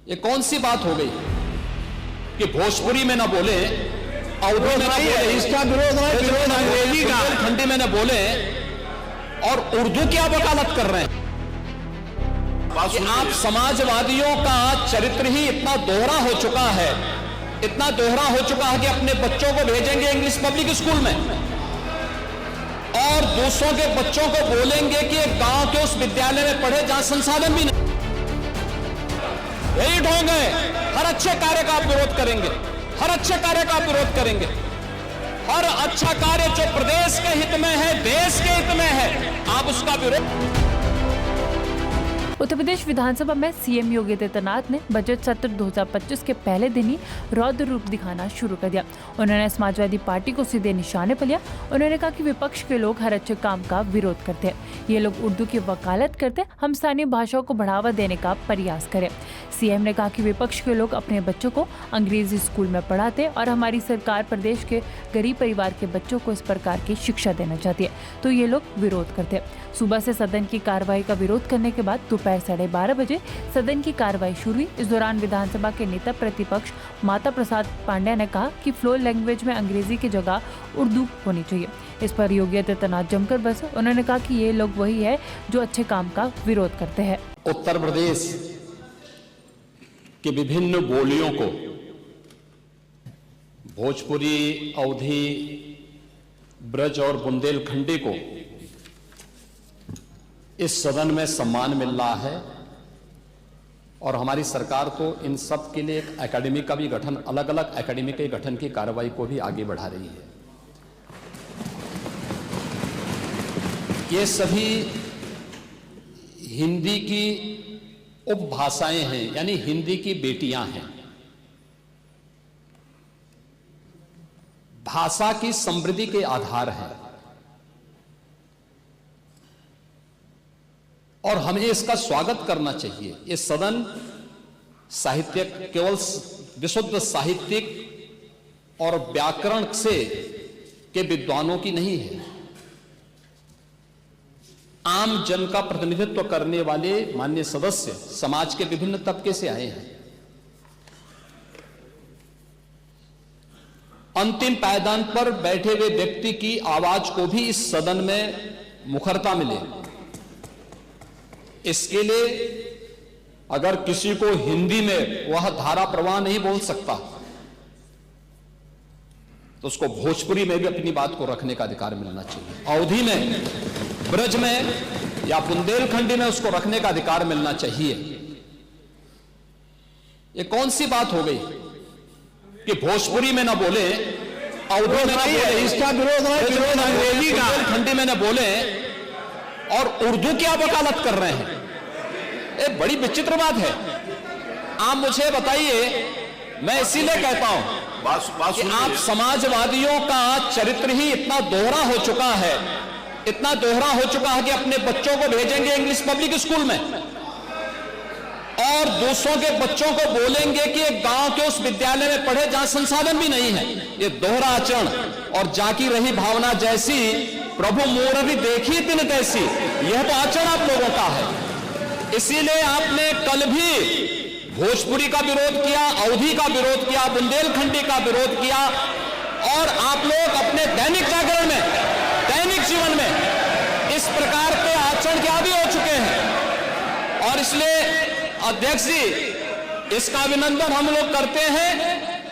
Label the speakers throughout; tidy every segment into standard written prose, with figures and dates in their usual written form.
Speaker 1: ये कौन सी बात हो गई कि भोजपुरी में ना बोले, अवधी में ना बोले,
Speaker 2: इसका विरोध है, विरोध अंग्रेजी का,
Speaker 1: खंडी में ना बोले और उर्दू की आप वकालत कर रहे हैं। कि आप समाजवादियों का चरित्र ही इतना दोहरा हो चुका है, इतना दोहरा हो चुका है कि अपने बच्चों को भेजेंगे इंग्लिश पब्लिक स्कूल में और दूसरों के बच्चों को बोलेंगे कि एक गांव के उस विद्यालय में पढ़े जहां संसाधन भी नहीं। यही ढोंग है। हर अच्छे कार्य का आप विरोध करेंगे, हर अच्छे कार्य का आप विरोध करेंगे। हर अच्छा कार्य जो प्रदेश के हित में है, देश के हित में है, आप उसका विरोध।
Speaker 3: उत्तर प्रदेश विधानसभा में सीएम योगी आदित्यनाथ ने बजट सत्र 2025 के पहले दिन ही रौद्र रूप दिखाना शुरू कर दिया। उन्होंने समाजवादी पार्टी को सीधे निशाने पर लिया। उन्होंने कहा कि विपक्ष के लोग हर अच्छे काम का विरोध करते हैं, ये लोग उर्दू की वकालत करते, हम स्थानीय भाषाओं को बढ़ावा देने का प्रयास करें। सीएम ने कहा कि विपक्ष के लोग अपने बच्चों को अंग्रेजी स्कूल में पढ़ाते और हमारी सरकार प्रदेश के गरीब परिवार के बच्चों को इस प्रकार की शिक्षा देना चाहती है, तो ये लोग विरोध करते हैं। सुबह से सदन की कार्रवाई का विरोध करने के बाद दोपहर 12:30 बजे सदन की कार्रवाई शुरू हुई। इस दौरान विधानसभा के नेता प्रतिपक्ष माता प्रसाद पांड्या ने कहा कि फ्लोर लैंग्वेज में अंग्रेजी की जगह उर्दू होनी चाहिए। इस पर योगी आदित्यनाथ जमकर बरसे। उन्होंने कहा कि ये लोग वही है जो अच्छे काम का विरोध करते हैं।
Speaker 1: उत्तर प्रदेश की विभिन्न बोलियों को, भोजपुरी, अवधी, ब्रज और बुंदेलखंडी को इस सदन में सम्मान मिल रहा है और हमारी सरकार तो इन सब के लिए एक एकेडमी का भी गठन, अलग अलग एकेडमी के गठन की कार्रवाई को भी आगे बढ़ा रही है। ये सभी हिंदी की उपभाषाएं हैं, यानी हिंदी की बेटियां हैं। भाषा की समृद्धि के आधार है और हमें इसका स्वागत करना चाहिए। ये सदन साहित्य केवल विशुद्ध साहित्यिक और व्याकरण से के विद्वानों की नहीं है, आम जन का प्रतिनिधित्व करने वाले माननीय सदस्य समाज के विभिन्न तबके से आए हैं। अंतिम पायदान पर बैठे हुए व्यक्ति की आवाज को भी इस सदन में मुखरता मिले, इसके लिए अगर किसी को हिंदी में वह धारा प्रवाह नहीं बोल सकता तो उसको भोजपुरी में भी अपनी बात को रखने का अधिकार मिलना चाहिए। अवधी में, ब्रज में या बुंदेलखंडी में उसको रखने का अधिकार मिलना चाहिए। ये कौन सी बात हो गई कि भोजपुरी में ना बोले, अवधी में ना बोले,
Speaker 2: इसका विरोध है, विरोध अंग्रेजी का,
Speaker 1: बुंदेलखंडी में ना बोले और उर्दू की आप वकालत कर रहे हैं। ये बड़ी विचित्र बात है। आप मुझे बताइए, मैं इसीलिए कहता हूं कि आप समाजवादियों का चरित्र ही इतना दोहरा हो चुका है, इतना दोहरा हो चुका है कि अपने बच्चों को भेजेंगे इंग्लिश पब्लिक स्कूल में और दूसरों के बच्चों को बोलेंगे कि एक गांव के उस विद्यालय में पढ़े जहां संसाधन भी नहीं है। ये दोहरा आचरण और जाकी रही भावना जैसी प्रभु मोर भी देखी दिन तैसी, यह तो आचरण आप लोगों का है। इसीलिए आपने कल भी भोजपुरी का विरोध किया, अवधी का विरोध किया, बुंदेलखंडी का विरोध किया और आप लोग अपने दैनिक जागरण में, दैनिक जीवन में इस प्रकार के आचरण के आदी हो चुके हैं। और इसलिए अध्यक्ष जी, इसका अभिनंदन हम लोग करते हैं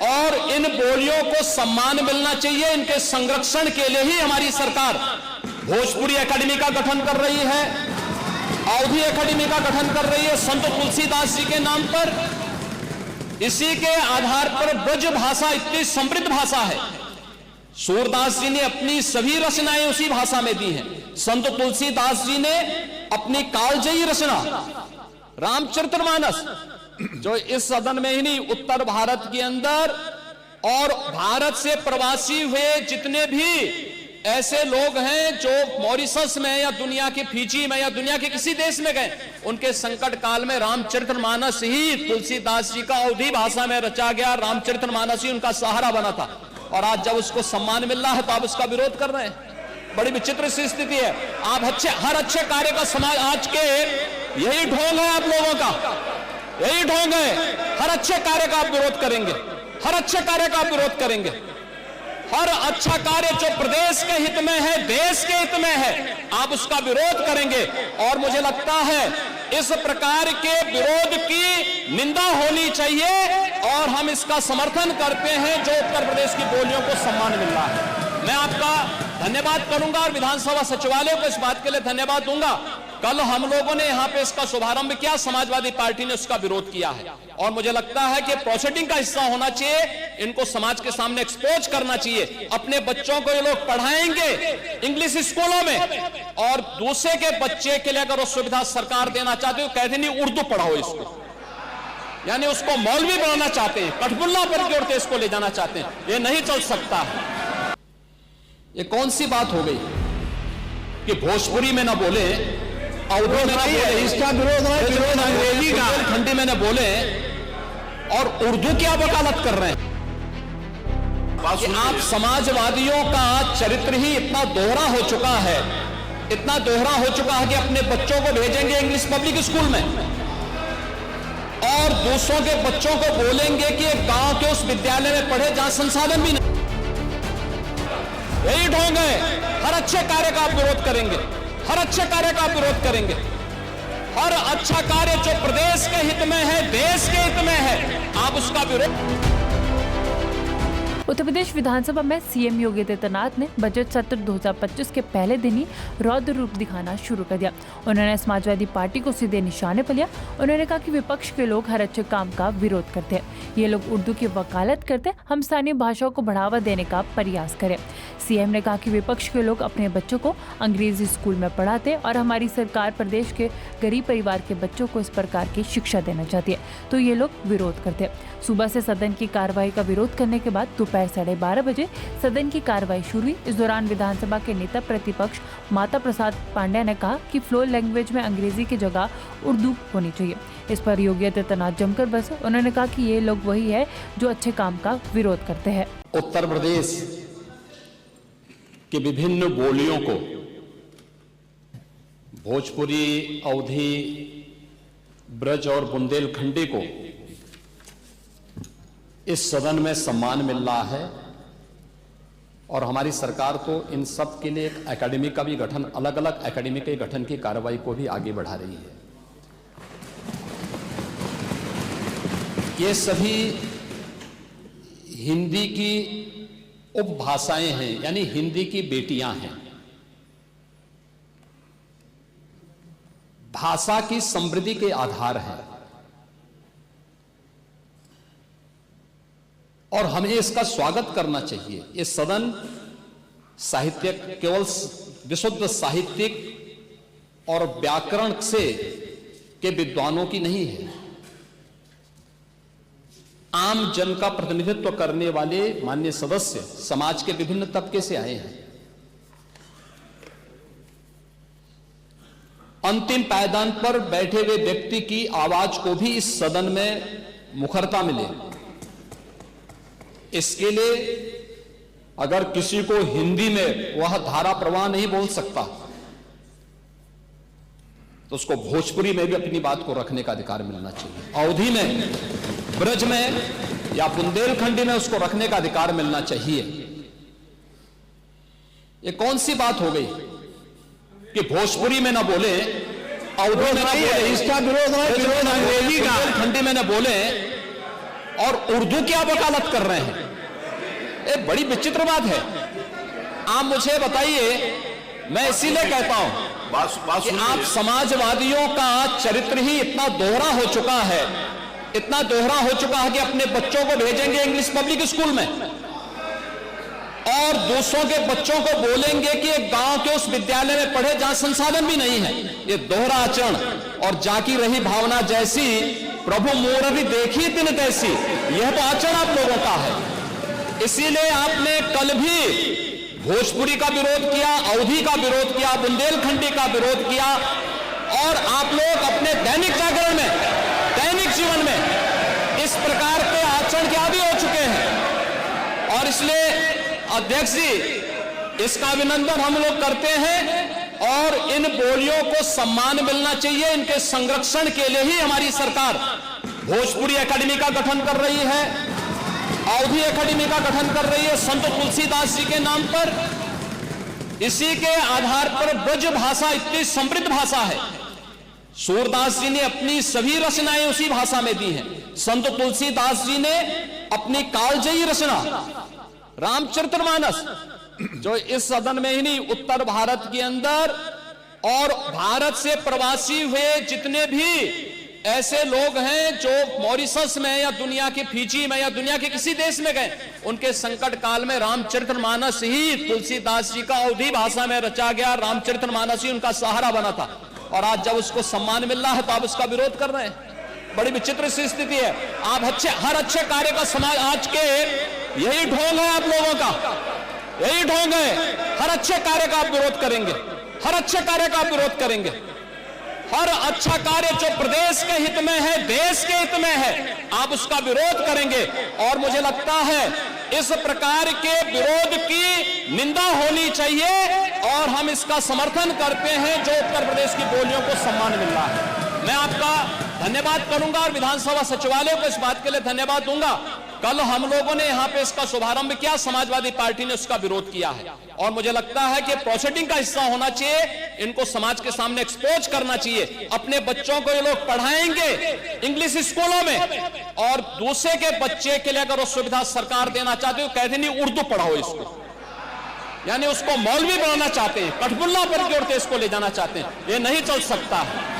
Speaker 1: और इन बोलियों को सम्मान मिलना चाहिए। इनके संरक्षण के लिए ही हमारी सरकार भोजपुरी एकेडमी का गठन कर रही है, अवधी एकेडमी का गठन कर रही है संत तुलसीदास जी के नाम पर। इसी के आधार पर ब्रज भाषा इतनी समृद्ध भाषा है। सूरदास जी ने अपनी सभी रचनाएं उसी भाषा में दी हैं। संत तुलसीदास जी ने अपनी कालजयी रचना रामचरितमानस, जो इस सदन में ही नहीं, उत्तर भारत के अंदर और भारत से प्रवासी हुए जितने भी ऐसे लोग हैं जो मॉरिशस में या दुनिया के फिजी में या दुनिया के किसी देश में गए, उनके संकट काल में रामचरितमानस ही तुलसीदास जी का अवधी भाषा में रचा गया, रामचरितमानस ही उनका सहारा बना था। और आज जब उसको सम्मान मिल रहा है तो आप उसका विरोध कर रहे हैं। बड़ी विचित्र सी स्थिति है। आप हर अच्छे कार्य का समाज, आज के यही ढोंग है आप लोगों का यही ढोंग है। हर अच्छे कार्य का आप विरोध करेंगे, हर अच्छे कार्य का आप विरोध करेंगे। हर अच्छा कार्य जो प्रदेश के हित में है, देश के हित में है, आप उसका विरोध करेंगे। और मुझे लगता है इस प्रकार के विरोध की निंदा होनी चाहिए और हम इसका समर्थन करते हैं जो उत्तर प्रदेश की बोलियों को सम्मान मिल रहा है। मैं आपका धन्यवाद करूंगा और विधानसभा सचिवालय को इस बात के लिए धन्यवाद दूंगा। कल हम लोगों ने यहां पे इसका शुभारंभ किया, समाजवादी पार्टी ने उसका विरोध किया है और मुझे लगता है कि प्रोसीडिंग का हिस्सा होना चाहिए। इनको समाज के सामने एक्सपोज करना चाहिए। अपने बच्चों को ये लोग पढ़ाएंगे इंग्लिश स्कूलों में और दूसरे के बच्चे के लिए अगर वो सुविधा सरकार देना चाहते हो, कहते नहीं उर्दू पढ़ाओ इसको, यानी उसको मौलवी बनाना चाहते हैं, कठपुल्ला पर की ओर इसको ले जाना चाहते हैं। ये नहीं चल सकता है। ये कौन सी बात हो गई कि भोजपुरी में ना बोले, अवधी में ना बोले,
Speaker 2: इसका विरोध अंग्रेजी का,
Speaker 1: खंडी में ना बोले और उर्दू की आप वकालत कर रहे हैं। कि आप समाजवादियों का चरित्र ही इतना दोहरा हो चुका है, इतना दोहरा हो चुका है कि अपने बच्चों को भेजेंगे इंग्लिश पब्लिक स्कूल में और दूसरों के बच्चों को बोलेंगे कि एक गांव के उस विद्यालय में पढ़े जहां संसाधन भी नहीं। यही ढोंग है। हर अच्छे कार्य का आप विरोध करेंगे, हर अच्छे कार्य का आप विरोध करेंगे। हर अच्छा कार्य जो प्रदेश के हित में है, देश के हित में है, आप उसका विरोध।
Speaker 3: उत्तर प्रदेश विधानसभा में सीएम योगी आदित्यनाथ ने बजट सत्र 2025 के पहले दिन ही रौद्र रूप दिखाना शुरू कर दिया। उन्होंने समाजवादी पार्टी को सीधे निशाने पर लिया। उन्होंने कहा कि विपक्ष के लोग हर अच्छे काम का विरोध करते हैं, ये लोग उर्दू की वकालत करते हैं, हम स्थानीय भाषाओं को बढ़ावा देने का प्रयास करें। सीएम ने कहा कि विपक्ष के लोग अपने बच्चों को अंग्रेजी स्कूल में पढ़ाते और हमारी सरकार प्रदेश के गरीब परिवार के बच्चों को इस प्रकार की शिक्षा देना चाहती है, तो ये लोग विरोध करते हैं। सुबह से सदन की कार्रवाई का विरोध करने के बाद दोपहर 12:30 बजे सदन की कार्रवाई शुरू हुई। इस दौरान विधानसभा के नेता प्रतिपक्ष माता प्रसाद पांड्या ने कहा कि फ्लोर लैंग्वेज में अंग्रेजी की जगह उर्दू होनी चाहिए। इस पर योगी आदित्यनाथ जमकर बरसे। उन्होंने कहा कि ये लोग वही है जो अच्छे काम का विरोध करते हैं।
Speaker 1: उत्तर प्रदेश की विभिन्न बोलियों को, भोजपुरी, अवधी, ब्रज और बुंदेलखंडी को इस सदन में सम्मान मिल रहा है और हमारी सरकार तो इन सब के लिए एक एकेडमी का भी गठन, अलग अलग एकेडमी के गठन की कार्रवाई को भी आगे बढ़ा रही है। ये सभी हिंदी की उपभाषाएं हैं, यानी हिंदी की बेटियां हैं। भाषा की समृद्धि के आधार है और हमें इसका स्वागत करना चाहिए। ये सदन साहित्य केवल विशुद्ध साहित्यिक और व्याकरण से के विद्वानों की नहीं है, आम जन का प्रतिनिधित्व करने वाले माननीय सदस्य समाज के विभिन्न तबके से आए हैं। अंतिम पायदान पर बैठे हुए व्यक्ति की आवाज को भी इस सदन में मुखरता मिले, इसके लिए अगर किसी को हिंदी में वह धारा प्रवाह नहीं बोल सकता तो उसको भोजपुरी में भी अपनी बात को रखने का अधिकार मिलना चाहिए। अवधी में, ब्रज में या बुंदेलखंडी में उसको रखने का अधिकार मिलना चाहिए। ये कौन सी बात हो गई कि भोजपुरी में ना बोले, अवधी में ना बोले,
Speaker 2: इसका विरोध अंग्रेजी का,
Speaker 1: बुंदेलखंडी में ना बोले और उर्दू की आप वकालत कर रहे हैं। ये बड़ी विचित्र बात है। आप मुझे बताइए, मैं इसीलिए कहता हूं कि आप समाजवादियों का चरित्र ही इतना दोहरा हो चुका है, इतना दोहरा हो चुका है कि अपने बच्चों को भेजेंगे इंग्लिश पब्लिक स्कूल में और दूसरों के बच्चों को बोलेंगे कि एक गांव के उस विद्यालय में पढ़े जहां संसाधन भी नहीं है। ये दोहरा आचरण और जाकी रही भावना जैसी प्रभु मोररी देखी तिन तैसी, यह तो आचरण आप लोगों का है। इसीलिए आपने कल भी भोजपुरी का विरोध किया, अवधी का विरोध किया, बुंदेलखंडी का विरोध किया और आप लोग अपने दैनिक जागरण में, दैनिक जीवन में इस प्रकार के आचरण के आदी हो चुके हैं। और इसलिए अध्यक्ष जी, इसका अभिनंदन हम लोग करते हैं और इन बोलियों को सम्मान मिलना चाहिए। इनके संरक्षण के लिए ही हमारी सरकार भोजपुरी एकेडमी का गठन कर रही है, अवधी एकेडमी का गठन कर रही है संत तुलसीदास जी के नाम पर। इसी के आधार पर ब्रज भाषा इतनी समृद्ध भाषा है। सूरदास जी ने अपनी सभी रचनाएं उसी भाषा में दी हैं। संत तुलसीदास जी ने अपनी कालजयी रचना रामचरितमानस, जो इस सदन में ही नहीं, उत्तर भारत के अंदर और भारत से प्रवासी हुए जितने भी ऐसे लोग हैं जो मॉरिशस में या दुनिया के फिजी में या दुनिया के किसी देश में गए, उनके संकट काल में रामचरितमानस ही तुलसीदास जी का अवधी भाषा में रचा गया, रामचरितमानस ही उनका सहारा बना था। और आज जब उसको सम्मान मिल रहा है तो आप उसका विरोध कर रहे हैं। बड़ी विचित्र सी स्थिति है। आप हर अच्छे कार्य का समाज, आज के यही ढोंग है आप लोगों का, यही ढोंग है। हर अच्छे कार्य का आप विरोध करेंगे, हर अच्छे कार्य का आप विरोध करेंगे। हर अच्छा कार्य जो प्रदेश के हित में है, देश के हित में है, आप उसका विरोध करेंगे। और मुझे लगता है इस प्रकार के विरोध की निंदा होनी चाहिए और हम इसका समर्थन करते हैं जो उत्तर प्रदेश की बोलियों को सम्मान मिल रहा है। मैं आपका धन्यवाद करूंगा और विधानसभा सचिवालय को इस बात के लिए धन्यवाद दूंगा। कल हम लोगों ने यहां पे इसका शुभारंभ किया, समाजवादी पार्टी ने उसका विरोध किया है और मुझे लगता है कि प्रोसीडिंग का हिस्सा होना चाहिए। इनको समाज के सामने एक्सपोज करना चाहिए। अपने बच्चों को ये लोग पढ़ाएंगे इंग्लिश स्कूलों में और दूसरे के बच्चे के लिए अगर वो सुविधा सरकार देना चाहते हो, कहते नहीं उर्दू पढ़ाओ इसको, यानी उसको मौलवी बनाना चाहते हैं, कठपुल्ला पर की ओर इसको ले जाना चाहते हैं। ये नहीं चल सकता है।